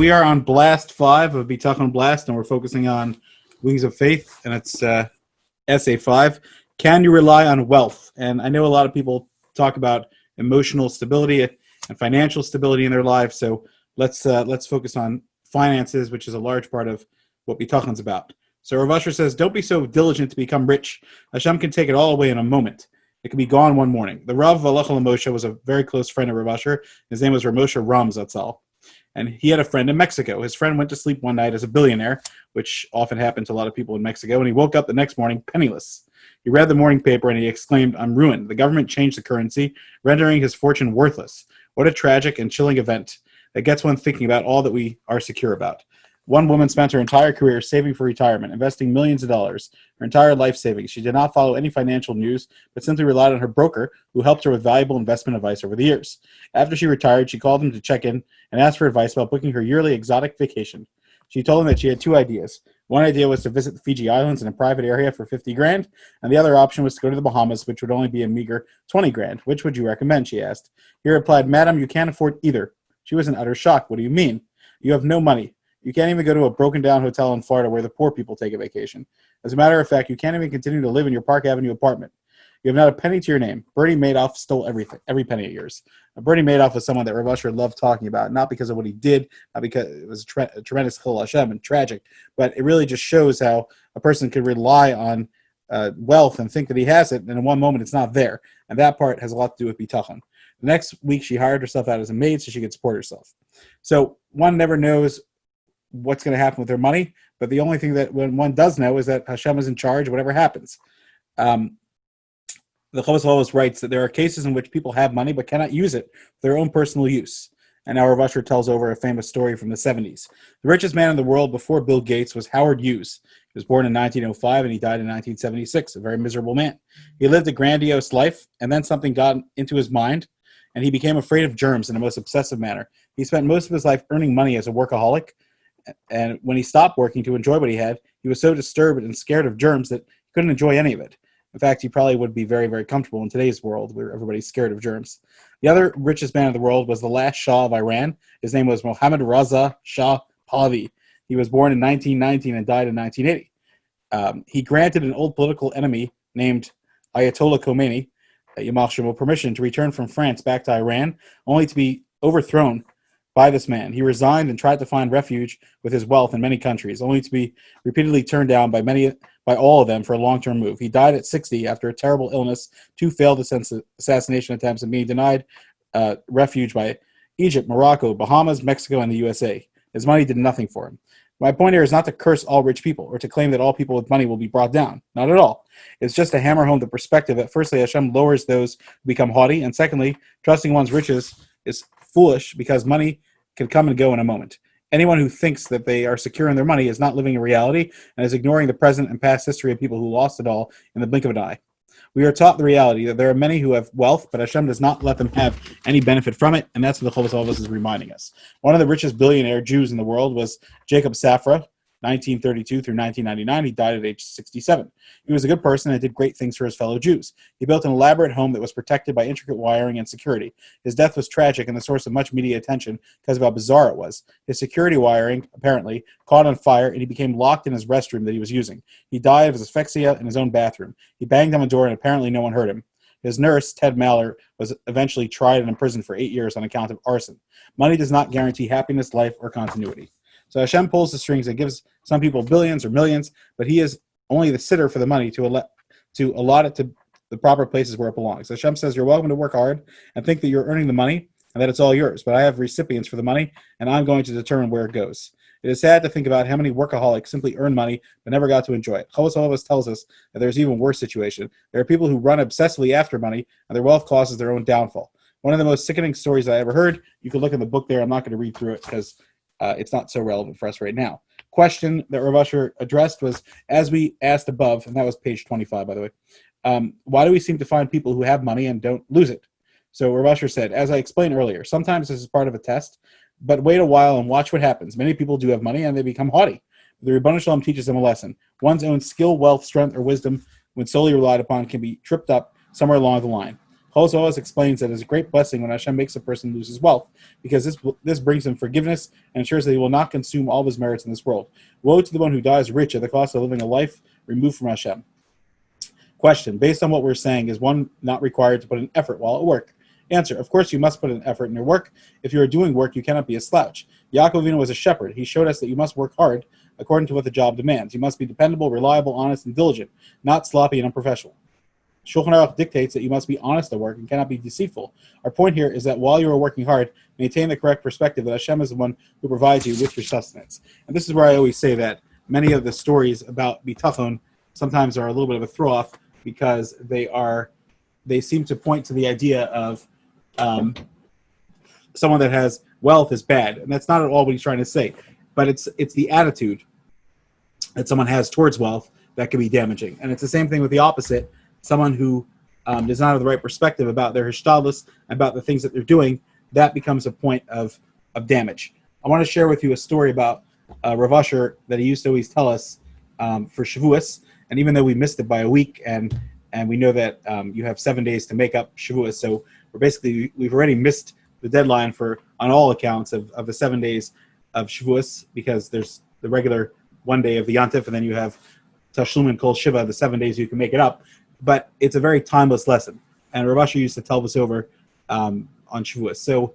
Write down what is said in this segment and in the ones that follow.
we are on Blast 5 of Bitachon Blast, and we're focusing on Wings of Faith, and it's Essay 5. Can you rely on wealth? And I know a lot of people talk about emotional stability and financial stability in their lives, so let's focus on finances, which is a large part of what Bitachon's about. So Rav Asher says, don't be so diligent to become rich. Hashem can take it all away in a moment. It can be gone one morning. The Rav Valachal Moshe was a very close friend of Rav Asher. His name was Ramosha Ram Zatzal. And he had a friend in Mexico. His friend went to sleep one night as a billionaire, which often happened to a lot of people in Mexico, and he woke up the next morning penniless. He read the morning paper and he exclaimed, I'm ruined. The government changed the currency, rendering his fortune worthless. What a tragic and chilling event that gets one thinking about all that we are secure about. One woman spent her entire career saving for retirement, investing millions of dollars, her entire life savings. She did not follow any financial news, but simply relied on her broker, who helped her with valuable investment advice over the years. After she retired, she called him to check in and asked for advice about booking her yearly exotic vacation. She told him that she had two ideas. One idea was to visit the Fiji Islands in a private area for $50,000, and the other option was to go to the Bahamas, which would only be a meager $20,000. Which would you recommend, she asked. He replied, Madam, you can't afford either. She was in utter shock. What do you mean? You have no money. You can't even go to a broken-down hotel in Florida where the poor people take a vacation. As a matter of fact, you can't even continue to live in your Park Avenue apartment. You have not a penny to your name. Bernie Madoff stole everything, every penny of yours. Bernie Madoff was someone that Rav Asher loved talking about, not because of what he did, not because it was a tremendous Chil Hashem and tragic, but it really just shows how a person could rely on wealth and think that he has it, and in one moment it's not there. And that part has a lot to do with Bitachon. The next week she hired herself out as a maid so she could support herself. So one never knows what's going to happen with their money, but the only thing that when one does know is that Hashem is in charge, whatever happens. The Chovos HaLevavos writes that there are cases in which people have money but cannot use it for their own personal use. And now Rav Asher tells over a famous story from the 70s. The richest man in the world before Bill Gates was Howard Hughes. He was born in 1905 and he died in 1976, a very miserable man. He lived a grandiose life, and then something got into his mind, and he became afraid of germs in the most obsessive manner. He spent most of his life earning money as a workaholic, and when he stopped working to enjoy what he had, he was so disturbed and scared of germs that he couldn't enjoy any of it. In fact, he probably would be very, very comfortable in today's world where everybody's scared of germs. The other richest man in the world was the last Shah of Iran. His name was Mohammad Raza Shah Pahlavi. He was born in 1919 and died in 1980. He granted an old political enemy named Ayatollah Khomeini, Yamach Shemo, permission to return from France back to Iran, only to be overthrown by this man. He resigned and tried to find refuge with his wealth in many countries, only to be repeatedly turned down by all of them for a long-term move. He died at 60 after a terrible illness, 2 failed assassination attempts, and being denied refuge by Egypt, Morocco, Bahamas, Mexico, and the USA. His money did nothing for him. My point here is not to curse all rich people or to claim that all people with money will be brought down. Not at all. It's just to hammer home the perspective that firstly, Hashem lowers those who become haughty, and secondly, trusting one's riches is foolish because money can come and go in a moment. Anyone who thinks that they are secure in their money is not living in reality and is ignoring the present and past history of people who lost it all in the blink of an eye. We are taught the reality that there are many who have wealth, but Hashem does not let them have any benefit from it, and that's what the Chovos HaLevavos is reminding us. One of the richest billionaire Jews in the world was Jacob Safra, 1932 through 1999. He died at age 67. He was a good person and did great things for his fellow Jews. He built an elaborate home that was protected by intricate wiring and security. His death was tragic and the source of much media attention because of how bizarre it was. His security wiring, apparently, caught on fire and he became locked in his restroom that he was using. He died of his asphyxia in his own bathroom. He banged on the door and apparently no one heard him. His nurse, Ted Maller, was eventually tried and imprisoned for 8 years on account of arson. Money does not guarantee happiness, life, or continuity. So Hashem pulls the strings and gives some people billions or millions, but he is only the sitter for the money to allot it to the proper places where it belongs. So Hashem says, you're welcome to work hard and think that you're earning the money and that it's all yours, but I have recipients for the money, and I'm going to determine where it goes. It is sad to think about how many workaholics simply earn money but never got to enjoy it. Chovos HaLevavos tells us that there's even worse situation. There are people who run obsessively after money, and their wealth causes their own downfall. One of the most sickening stories I ever heard, you can look in the book there. I'm not going to read through it because it's not so relevant for us right now. Question that Rav Asher addressed was, as we asked above, and that was page 25, by the way, why do we seem to find people who have money and don't lose it? So Rav Asher said, as I explained earlier, sometimes this is part of a test, but wait a while and watch what happens. Many people do have money and they become haughty. The Ribono Shel Olam teaches them a lesson. One's own skill, wealth, strength, or wisdom, when solely relied upon, can be tripped up somewhere along the line. Chol explains that it's a great blessing when Hashem makes a person lose his wealth, because this brings him forgiveness and ensures that he will not consume all of his merits in this world. Woe to the one who dies rich at the cost of living a life removed from Hashem. Question: based on what we're saying, is one not required to put an effort while at work? Answer: of course you must put an effort in your work. If you are doing work, you cannot be a slouch. Yaakov Avinu was a shepherd. He showed us that you must work hard according to what the job demands. You must be dependable, reliable, honest, and diligent, not sloppy and unprofessional. Shulchan Aruch dictates that you must be honest at work and cannot be deceitful. Our point here is that while you are working hard, maintain the correct perspective that Hashem is the one who provides you with your sustenance. And this is where I always say that many of the stories about Bitachon sometimes are a little bit of a throw-off, because they seem to point to the idea of someone that has wealth is bad, and that's not at all what he's trying to say. But it's the attitude that someone has towards wealth that can be damaging, and it's the same thing with the opposite. Someone who does not have the right perspective about their hishtadlus, about the things that they're doing, that becomes a point of damage. I want to share with you a story about Rav Asher that he used to always tell us for Shavuos, and even though we missed it by a week, and we know that you have 7 days to make up Shavuos, so we've already missed the deadline on all accounts of the 7 days of Shavuos, because there's the regular 1 day of the Yantif, and then you have Tashlum and Kol Shiva, the 7 days you can make it up. But it's a very timeless lesson, and Rav Asher used to tell us over on Shavuos. So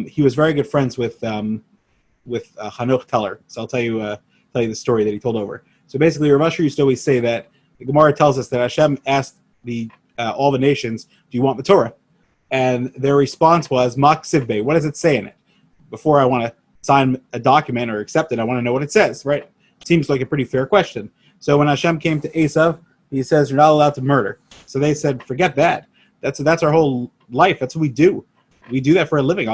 he was very good friends with Hanoch Teller. So I'll tell you the story that he told over. So basically, Rav Asher used to always say that the Gemara tells us that Hashem asked all the nations, "Do you want the Torah?" And their response was, "Mak sivbe." What does it say in it? Before I want to sign a document or accept it, I want to know what it says, right? Seems like a pretty fair question. So when Hashem came to Esav, he says, "You're not allowed to murder." So they said, "Forget that. That's our whole life. That's what we do. We do that for a living."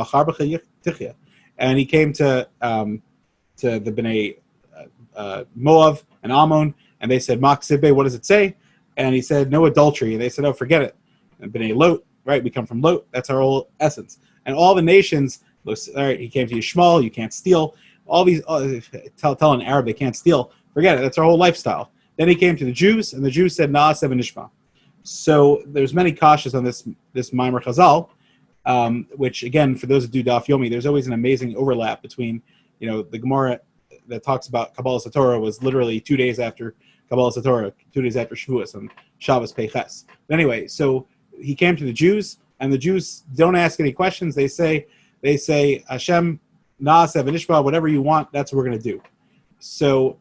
And he came to the Bnei Moab and Ammon, and they said, "Mak sibbe," what does it say? And he said, "No adultery." And they said, "Oh, forget it." And Bnei Lot, right? We come from Lot. That's our whole essence. And all the nations, all right, he came to Yishmael, you can't steal. All these, tell an Arab they can't steal. Forget it. That's our whole lifestyle. Then he came to the Jews, and the Jews said, "Na'aseh v'nishma." So there's many kashas on this Maimer Chazal, which again, for those who do Daf Yomi, there's always an amazing overlap between, the Gemara that talks about Kabbalas HaTorah was literally 2 days after Kabbalas HaTorah, 2 days after Shavuos on Shabbos Peiches. But anyway, so he came to the Jews, and the Jews don't ask any questions. They say, "Hashem, Na'aseh v'nishma," whatever you want, that's what we're going to do. So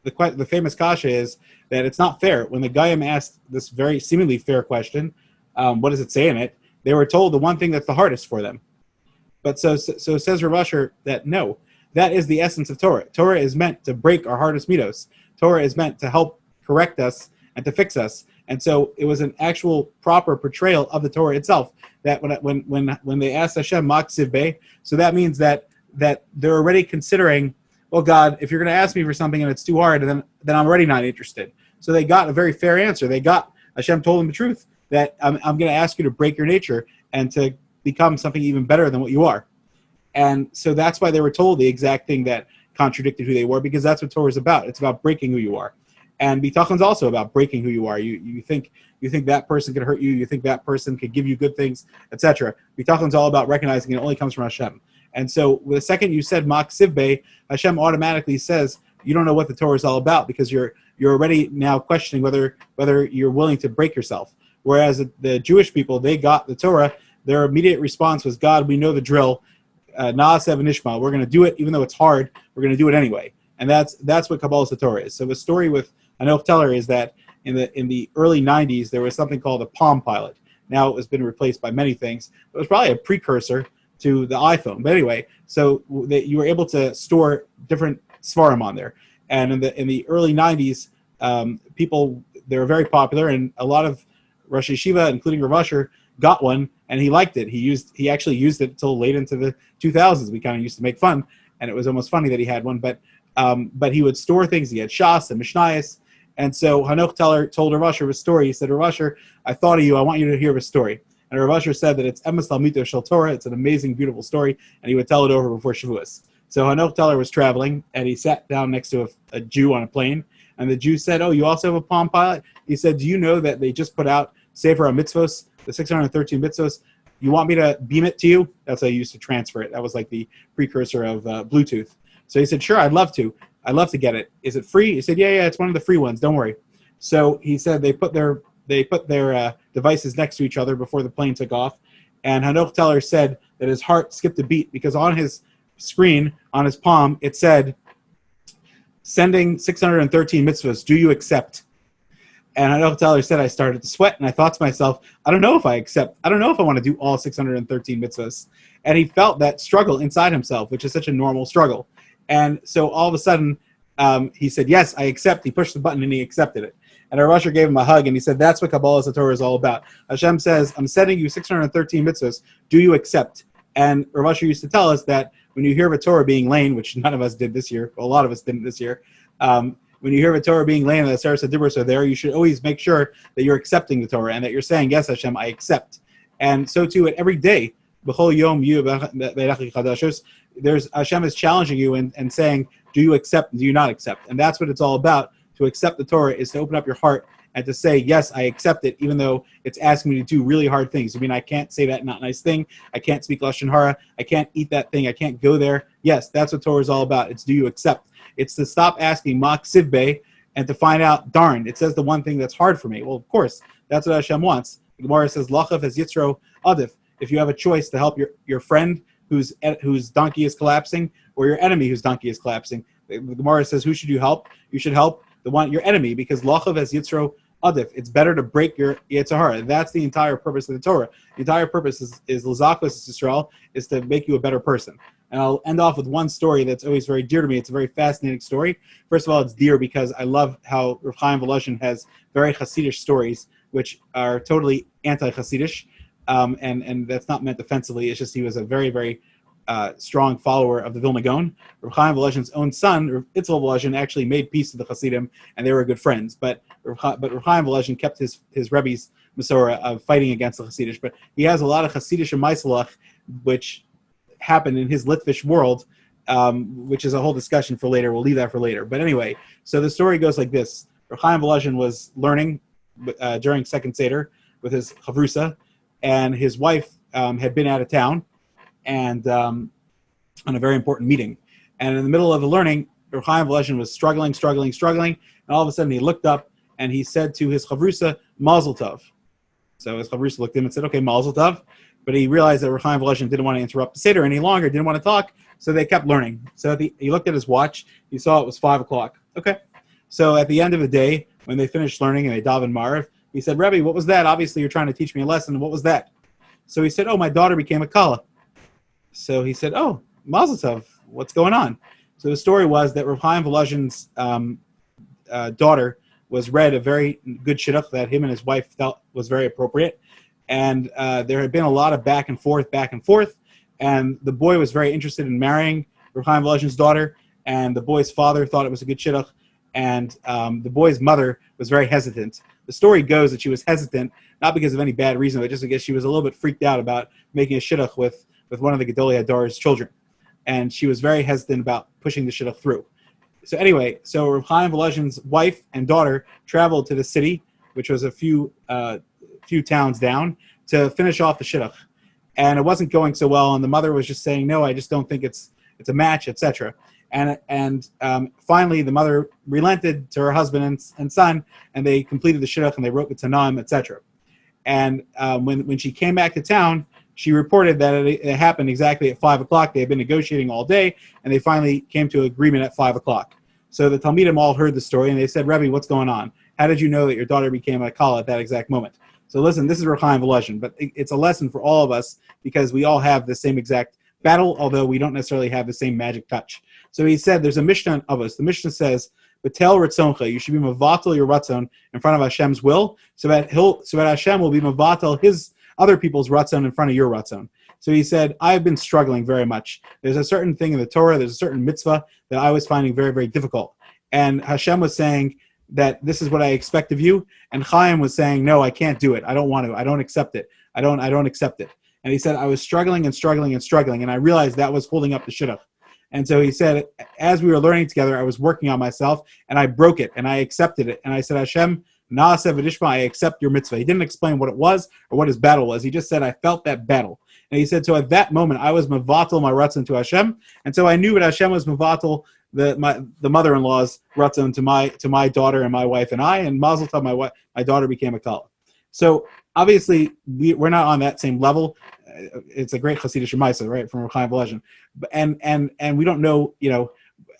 the famous kasha is that it's not fair. When the Goyim asked this very seemingly fair question, what does it say in it? They were told the one thing that's the hardest for them. But so says Rav Asher that no, that is the essence of Torah. Torah is meant to break our hardest midos. Torah is meant to help correct us and to fix us. And so it was an actual proper portrayal of the Torah itself. That when they asked Hashem Mak Sivbeh, so that means that they're already considering, well, God, if you're going to ask me for something and it's too hard, then I'm already not interested. So they got a very fair answer. Hashem told them the truth, that I'm going to ask you to break your nature and to become something even better than what you are. And so that's why they were told the exact thing that contradicted who they were, because that's what Torah is about. It's about breaking who you are. And Bitachon's also about breaking who you are. You think that person could hurt you. You think that person could give you good things, etc. Bitachon's all about recognizing it only comes from Hashem. And so the second you said Mak Sivbe, Hashem automatically says you don't know what the Torah is all about, because you're already now questioning whether you're willing to break yourself. Whereas the Jewish people, they got the Torah, their immediate response was, "God, we know the drill. Na'aseh v'nishma. We're going to do it, even though it's hard. We're going to do it anyway." And that's what Kabbalas HaTorah is. So the story with Hanoch Teller is that in the early 90s, there was something called a Palm Pilot. Now it has been replaced by many things. It was probably a precursor to the iPhone. But anyway, so you were able to store different svarim on there. And in the early 90s, they were very popular, and a lot of Rosh Yeshiva, including Rav Asher, got one, and he liked it. He actually used it until late into the 2000s. We kind of used to make fun, and it was almost funny that he had one. But he would store things. He had Shas and Mishnayos. And so Hanoch Teller told Rav Asher a story. He said, "Rav Asher, I thought of you. I want you to hear a story." And Rav Asher said that it's Emes Lamito Shel Torah. It's an amazing, beautiful story, and he would tell it over before Shavuos. So Hanoch Teller was traveling, and he sat down next to a Jew on a plane, and the Jew said, "Oh, you also have a Palm Pilot?" He said, "Do you know that they just put out Sefer HaMitzvos, the 613 mitzvos. You want me to beam it to you? That's how I used to transfer it. That was like the precursor of Bluetooth. So he said, sure, I'd love to. I'd love to get it. Is it free? He said, yeah, it's one of the free ones. Don't worry. So he said they put their devices next to each other before the plane took off. And Hanoch Teller said that his heart skipped a beat because on his screen, on his palm, it said, sending 613 mitzvahs, do you accept? And Hanoch Teller said I started to sweat, and I thought to myself, I don't know if I accept. I don't know if I want to do all 613 mitzvahs. And he felt that struggle inside himself, which is such a normal struggle. And so all of a sudden, he said, yes, I accept. He pushed the button, and he accepted it. And our Rusher gave him a hug, and he said, that's what Kabbalah Satorah is all about. Hashem says, I'm sending you 613 mitzvahs. Do you accept? And Rav Usher used to tell us that when you hear of a Torah being lain, which none of us did this year, well, a lot of us didn't this year, when you hear of a Torah being lain and the Seres HaDibros are there, you should always make sure that you're accepting the Torah and that you're saying, yes, Hashem, I accept. And so too, at every day, B'chol Yom there's Hashem is challenging you and saying, do you accept and do you not accept? And that's what it's all about. To accept the Torah is to open up your heart and to say, yes, I accept it, even though it's asking me to do really hard things. I mean, I can't say that not nice thing. I can't speak Lashon Hara. I can't eat that thing. I can't go there. Yes, that's what Torah is all about. It's do you accept? It's to stop asking Mak Sivbe and to find out, darn, it says the one thing that's hard for me. Well, of course, that's what Hashem wants. The Gemara says, Lachav has Yitzro Adif. If you have a choice to help your friend whose donkey is collapsing or your enemy whose donkey is collapsing, the Gemara says, who should you help? You should help your enemy, because Lachav has Yitzro Adif. It's better to break your Yetzer Hara. That's the entire purpose of the Torah. The entire purpose is L'Zakos Yisrael, is to make you a better person. And I'll end off with one story that's always very dear to me. It's a very fascinating story. First of all, it's dear because I love how Rav Chaim Volozhin has very Hasidish stories, which are totally anti-Hasidish. And that's not meant offensively. It's just he was a very, very strong follower of the Vilna Gaon. Rav Chaim Volozhin's own son, Rav Itzel Volozhin, actually made peace with the Hasidim, and they were good friends. But Rav Chaim Volozhin kept his Rebbe's Masorah of fighting against the Hasidish. But he has a lot of Hasidish and Maisalach, which happened in his Litvish world, which is a whole discussion for later. We'll leave that for later. But anyway, so the story goes like this. Rav Chaim Volozhin was learning during Second Seder with his Chavrusa, and his wife had been out of town and on a very important meeting. And in the middle of the learning, Rav Chaim Volozhin was struggling, and all of a sudden he looked up and he said to his Chavrusa, Mazel Tov. So his Chavrusa looked at him and said, okay, Mazel Tov. But he realized that Rav Chaim Volozhin didn't want to interrupt the Seder any longer, didn't want to talk, so they kept learning. So he looked at his watch, he saw it was 5 o'clock. Okay. So at the end of the day, when they finished learning and they davened Mariv, he said, Rebbe, what was that? Obviously you're trying to teach me a lesson. What was that? So he said, oh, my daughter became a Kala. So he said, oh, Mazel Tov, what's going on? So the story was that Rav Chaim Volozhin's daughter was read a very good shidduch that him and his wife felt was very appropriate. And there had been a lot of back and forth. And the boy was very interested in marrying Rav Chaim Volozhin's daughter. And the boy's father thought it was a good shidduch. And the boy's mother was very hesitant. The story goes that she was hesitant, not because of any bad reason, but just because she was a little bit freaked out about making a shidduch with one of the Gedolei Hadar's children. And she was very hesitant about pushing the shidduch through. So anyway, so Rav Chaim Volozhin's wife and daughter traveled to the city, which was a few towns down, to finish off the shidduch. And it wasn't going so well, and the mother was just saying, no, I just don't think it's a match, etc. And finally, the mother relented to her husband and son, and they completed the shidduch, and they wrote the Tanam, etc. And when she came back to town, she reported that it happened exactly at 5 o'clock. They had been negotiating all day, and they finally came to agreement at 5 o'clock. So the Talmidim all heard the story, and they said, Rebbe, what's going on? How did you know that your daughter became a Kala at that exact moment? So listen, this is Rav Chaim Volozhin, but it's a lesson for all of us because we all have the same exact battle, although we don't necessarily have the same magic touch. So he said, there's a Mishnah of us. The Mishnah says, Betel Ratzoncha, you should be mavatal your ratzon in front of Hashem's will, so that Hashem will be mavatal his other people's ratzon in front of your ratzon. So he said, I've been struggling very much. There's a certain thing in the Torah, there's a certain mitzvah that I was finding very, very difficult. And Hashem was saying that this is what I expect of you. And Chaim was saying, no, I can't do it. I don't want to. I don't accept it. I don't accept it. And he said, I was struggling, and I realized that was holding up the shidduch. And so he said, as we were learning together, I was working on myself, and I broke it, and I accepted it. And I said, Hashem, Naaseh v'nishma, I accept your mitzvah. He didn't explain what it was or what his battle was. He just said, I felt that battle. And he said, so at that moment, I was mevatel my ratzon to Hashem, and so I knew that Hashem was mevatel the mother-in-law's ratzon to my daughter and my wife and I, and Mazel Tov, my daughter became a kala. So obviously, we're not on that same level. It's a great Hasidic Shemaisa, right, from Chaim Volozhin. And we don't know,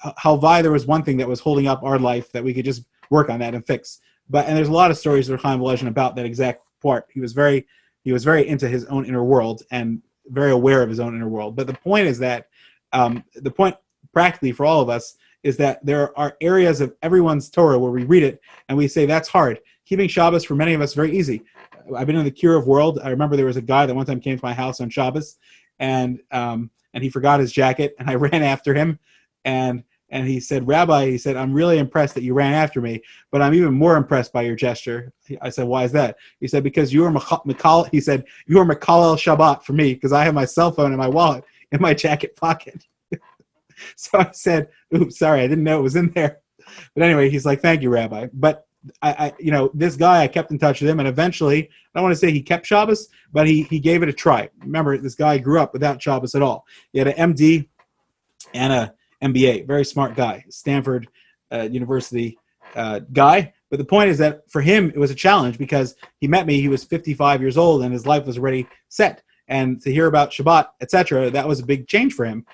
Halvai, there was one thing that was holding up our life that we could just work on that and fix. And there's a lot of stories of Chaim Volozhin about that exact part. He was very into his own inner world and very aware of his own inner world. But the point is that the point practically for all of us is that there are areas of everyone's Torah where we read it and we say that's hard. Keeping Shabbos for many of us is very easy. I've been in the Kiruv world. I remember there was a guy that one time came to my house on Shabbos, and he forgot his jacket, and I ran after him, and he said, Rabbi, he said, I'm really impressed that you ran after me, but I'm even more impressed by your gesture. I said, why is that? He said, because you were Makal. He said, you were Makalel Shabbat for me, because I have my cell phone and my wallet in my jacket pocket. So I said, oops, sorry, I didn't know it was in there. But anyway, he's like, thank you, Rabbi. But I this guy, I kept in touch with him, and eventually, I don't want to say he kept Shabbos, but he gave it a try. Remember, this guy grew up without Shabbos at all. He had an MD and a MBA. Very smart guy, Stanford University guy. But the point is that for him, it was a challenge because he met me. He was 55 years old, and his life was already set. And to hear about Shabbat, etc., that was a big change for him.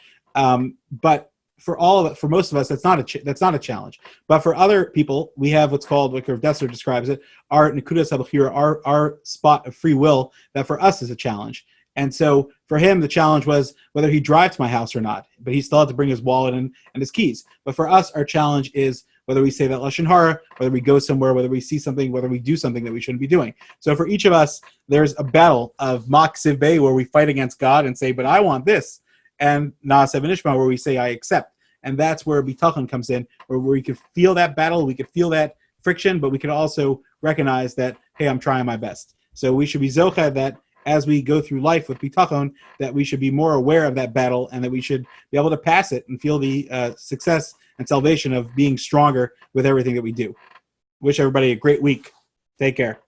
But for most of us, that's not a challenge. But for other people, we have what's called, what Rav Dessler describes it, our nekudas habachira, our spot of free will, that for us is a challenge. And so for him, the challenge was whether he drive to my house or not. But he still had to bring his wallet and his keys. But for us, our challenge is whether we say that Lashon Hara, whether we go somewhere, whether we see something, whether we do something that we shouldn't be doing. So for each of us, there's a battle of Mak Siv Bey where we fight against God and say, but I want this. And Naaseh v'nishma, where we say, I accept. And that's where Bitachon comes in, where we could feel that battle, we could feel that friction, but we could also recognize that, hey, I'm trying my best. So we should be zocha that as we go through life with Bitachon, that we should be more aware of that battle and that we should be able to pass it and feel the success and salvation of being stronger with everything that we do. Wish everybody a great week. Take care.